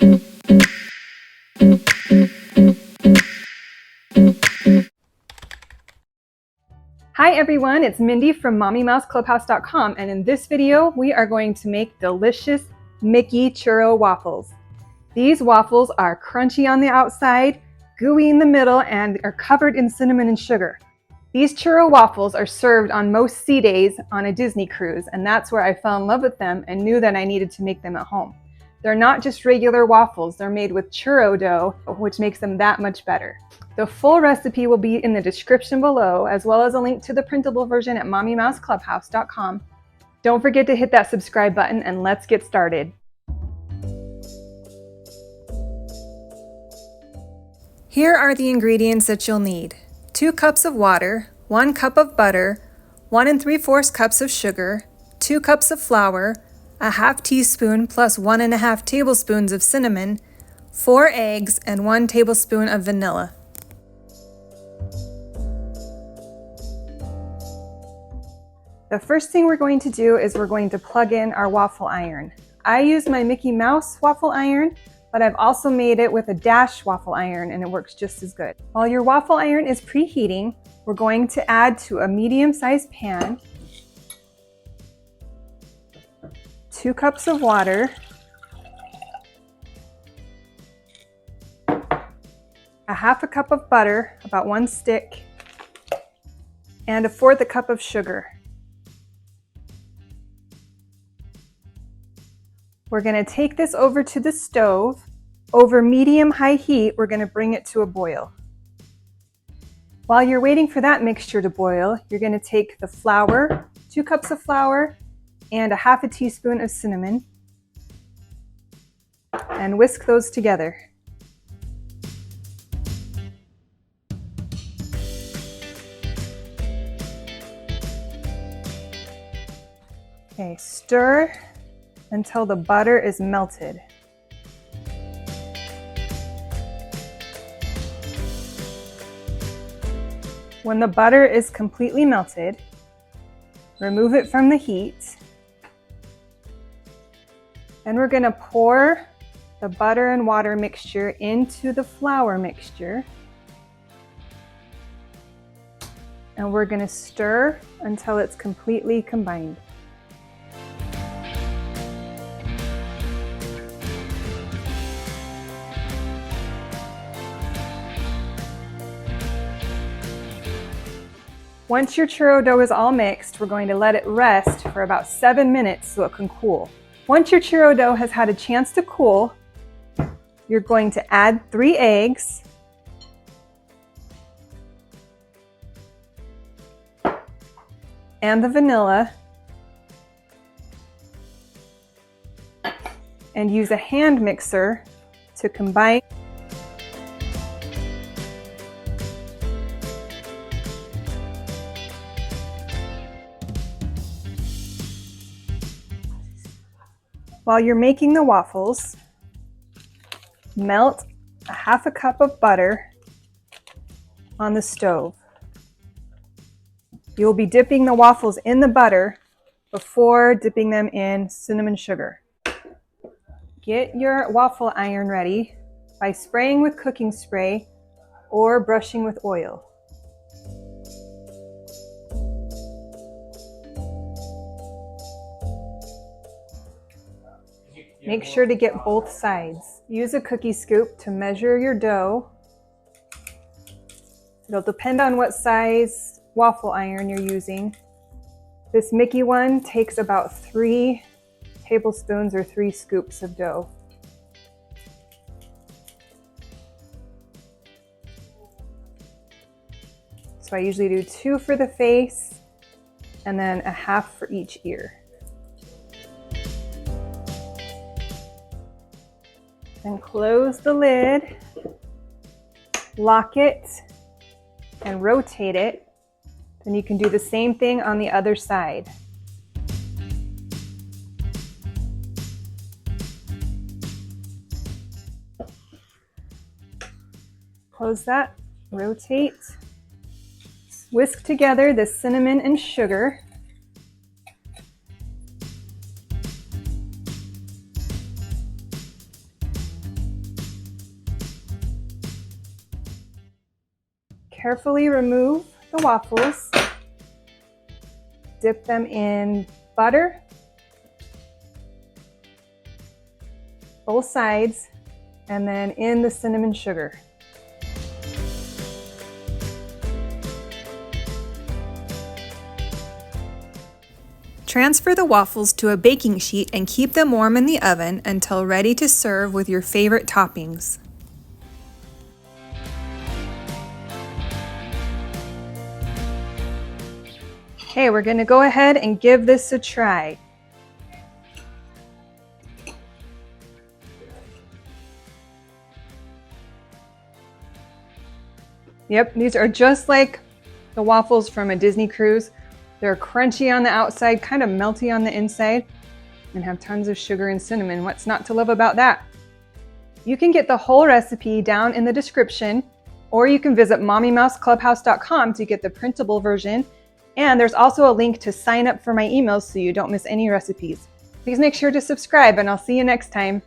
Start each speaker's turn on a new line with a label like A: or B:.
A: Hi everyone, it's Mindy from MommyMouseClubhouse.com, and in this video we are going to make delicious Mickey Churro Waffles. These waffles are crunchy on the outside, gooey in the middle, and are covered in cinnamon and sugar. These churro waffles are served on most sea days on a Disney cruise, and that's where I fell in love with them and knew that I needed to make them at home. They're not just regular waffles, they're made with churro dough, which makes them that much better. The full recipe will be in the description below, as well as a link to the printable version at MommyMouseClubhouse.com. Don't forget to hit that subscribe button and let's get started. Here are the ingredients that you'll need. 2 cups of water, 1 cup of butter, 1 3/4 cups of sugar, 2 cups of flour, a half teaspoon plus 1 1/2 tablespoons of cinnamon, 4 eggs, and 1 tablespoon of vanilla. The first thing we're going to do is we're going to plug in our waffle iron. I use my Mickey Mouse waffle iron, but I've also made it with a Dash waffle iron and it works just as good. While your waffle iron is preheating, we're going to add to a medium-sized pan 2 cups of water, a half a cup of butter, about 1 stick, and 1/4 cup of sugar. We're going to take this over to the stove. Over medium-high heat, we're going to bring it to a boil. While you're waiting for that mixture to boil, you're going to take the flour, 2 cups of flour, and a half a teaspoon of cinnamon, and whisk those together. Okay, stir until the butter is melted. When the butter is completely melted, remove it from the heat, and we're going to pour the butter and water mixture into the flour mixture, and we're going to stir until it's completely combined. Once your churro dough is all mixed, we're going to let it rest for about 7 minutes so it can cool. Once your churro dough has had a chance to cool, you're going to add 3 eggs, and the vanilla, and use a hand mixer to combine. While you're making the waffles, melt a half a cup of butter on the stove. You'll be dipping the waffles in the butter before dipping them in cinnamon sugar. Get your waffle iron ready by spraying with cooking spray or brushing with oil. Make sure to get both sides. Use a cookie scoop to measure your dough. It'll depend on what size waffle iron you're using. This Mickey one takes about 3 tablespoons or 3 scoops of dough. So I usually do 2 for the face and then a half for each ear. Then close the lid, lock it, and rotate it. Then you can do the same thing on the other side. Close that, rotate. Whisk together the cinnamon and sugar. carefully remove the waffles, dip them in butter, both sides, and then in the cinnamon sugar. Transfer the waffles to a baking sheet and keep them warm in the oven until ready to serve with your favorite toppings. Okay, we're going to go ahead and give this a try. Yep, these are just like the waffles from a Disney cruise. They're crunchy on the outside, kind of melty on the inside, and have tons of sugar and cinnamon. What's not to love about that? You can get the whole recipe down in the description, or you can visit mommymouseclubhouse.com to get the printable version. And there's also a link to sign up for my emails so you don't miss any recipes. Please make sure to subscribe, and I'll see you next time.